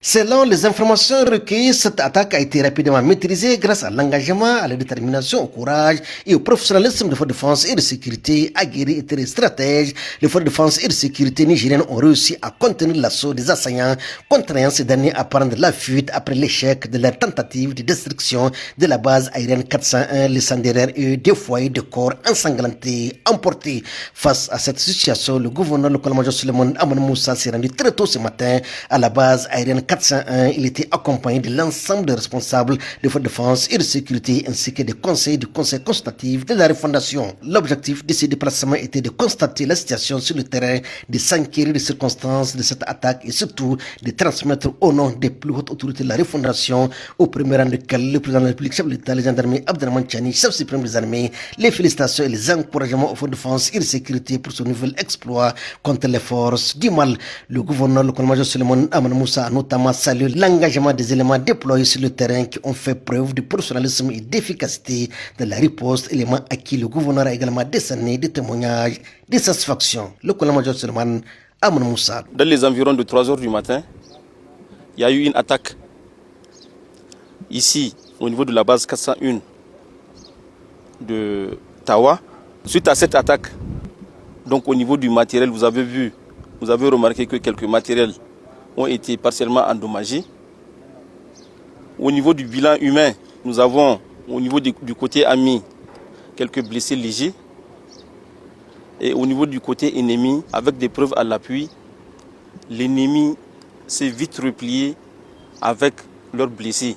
Selon les informations recueillies, cette attaque a été rapidement maîtrisée grâce à l'engagement, à la détermination, au courage et au professionnalisme des forces de défense et de sécurité aguerris et très stratèges. Les forces de défense et de sécurité nigériennes ont réussi à contenir l'assaut des assaillants, contraignant ces derniers à prendre la fuite après l'échec de leur tentative de destruction de la base aérienne 401, laissant derrière eux des foyers de corps ensanglantés, emportés. Face à cette situation, le gouverneur, le colonel-major Suleiman Aman Moussa, s'est rendu très tôt ce matin à la base aérienne 401, il était accompagné de l'ensemble des responsables des forces de défense et de sécurité ainsi que des conseils du conseil consultatif de la refondation. L'objectif de ces déplacements était de constater la situation sur le terrain, de s'enquérir des circonstances de cette attaque et surtout de transmettre au nom des plus hautes autorités de la refondation, au premier rang desquels le président de la République, chef de l'État, les gendarmeries Abdelrahman Tchani, chef suprême des armées, les félicitations et les encouragements aux forces de défense et de sécurité pour ce nouvel exploit contre les forces du mal. Le gouverneur, le colonel-major Suleiman Aman Moussa a notamment salué l'engagement des éléments déployés sur le terrain qui ont fait preuve de professionnalisme et d'efficacité de la riposte, élément à qui le gouverneur a également décerné des témoignages de satisfaction. Le colonel-major Suleiman Aman Moussa. Dans les environs de 3 heures du matin, il y a eu une attaque ici au niveau de la base 401 de Tawa. Suite à cette attaque, donc au niveau du matériel, vous avez remarqué que quelques matériels ont été partiellement endommagés. Au niveau du bilan humain, nous avons au niveau du côté ami quelques blessés légers. Et au niveau du côté ennemi, avec des preuves à l'appui, l'ennemi s'est vite replié avec leurs blessés.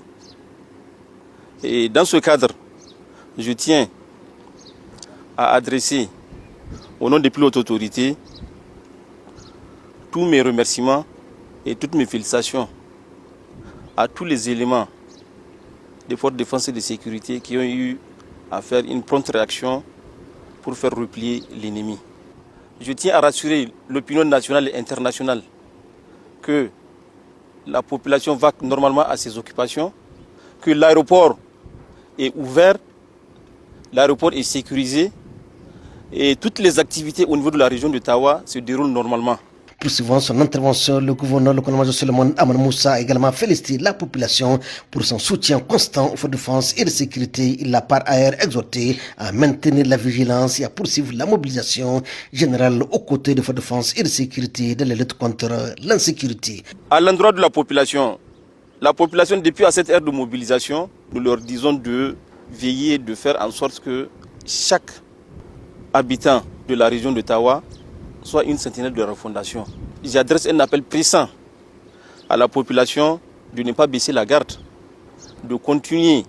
Et dans ce cadre, je tiens à adresser au nom des plus hautes autorités tous mes remerciements et toutes mes félicitations à tous les éléments des forces de défense et de sécurité qui ont eu à faire une prompte réaction pour faire replier l'ennemi. Je tiens à rassurer l'opinion nationale et internationale que la population va normalement à ses occupations, que l'aéroport est ouvert, l'aéroport est sécurisé et toutes les activités au niveau de la région de Tawa se déroulent normalement. Poursuivant son intervention, le gouverneur, le colonel-major Suleiman Aman Moussa a également félicité la population pour son soutien constant aux forces de défense et de sécurité. Il l'a par ailleurs exhorté à maintenir la vigilance et à poursuivre la mobilisation générale aux côtés des forces de défense et de sécurité dans la lutte contre l'insécurité. À l'endroit de la population depuis à cette ère de mobilisation, nous leur disons de veiller, de faire en sorte que chaque habitant de la région de Tawa soit une sentinelle de refondation. J'adresse un appel pressant à la population de ne pas baisser la garde, de continuer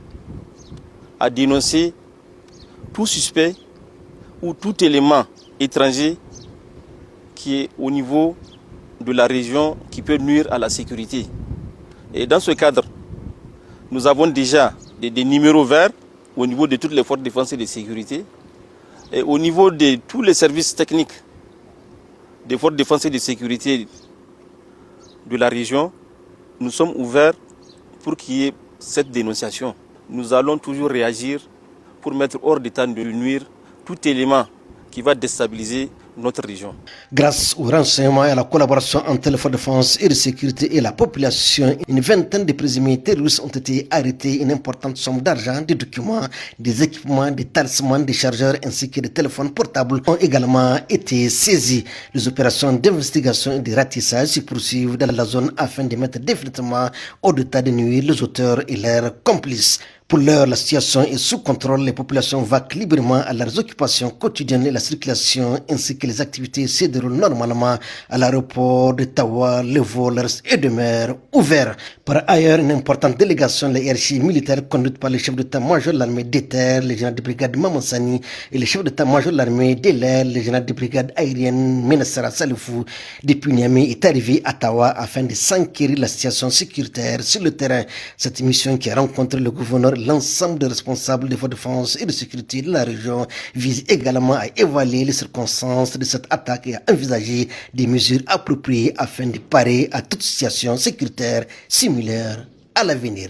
à dénoncer tout suspect ou tout élément étranger qui est au niveau de la région qui peut nuire à la sécurité. Et dans ce cadre, nous avons déjà des numéros verts au niveau de toutes les forces de défense et de sécurité et au niveau de tous les services techniques des forces de défense et de sécurité de la région, nous sommes ouverts pour qu'il y ait cette dénonciation. Nous allons toujours réagir pour mettre hors d'état de nuire tout élément qui va déstabiliser notre région. Grâce au renseignement et à la collaboration entre les forces de défense et de sécurité et la population, une vingtaine de présumés terroristes ont été arrêtés. Une importante somme d'argent, des documents, des équipements, des talismans, des chargeurs ainsi que des téléphones portables ont également été saisis. Les opérations d'investigation et de ratissage se poursuivent dans la zone afin de mettre définitivement hors d'état de nuire les auteurs et leurs complices. Pour l'heure, la situation est sous contrôle. Les populations vaquent librement à leurs occupations quotidiennes et la circulation ainsi que les activités se déroulent normalement à l'aéroport de Tawa. Le vol reste et demeure ouvert. Par ailleurs, une importante délégation de la hiérarchie militaire conduite par le chef d'état-major de l'armée des terres, le général de brigade Mamansani, et le chef d'état-major de l'armée de l'air, le général de brigade aérienne Menassara Salifou, depuis Niamey est arrivé à Tawa afin de s'enquérir de la situation sécuritaire sur le terrain. Cette mission qui a rencontré le gouverneur l'ensemble des responsables des forces de défense et de sécurité de la région vise également à évaluer les circonstances de cette attaque et à envisager des mesures appropriées afin de parer à toute situation sécuritaire similaire à l'avenir.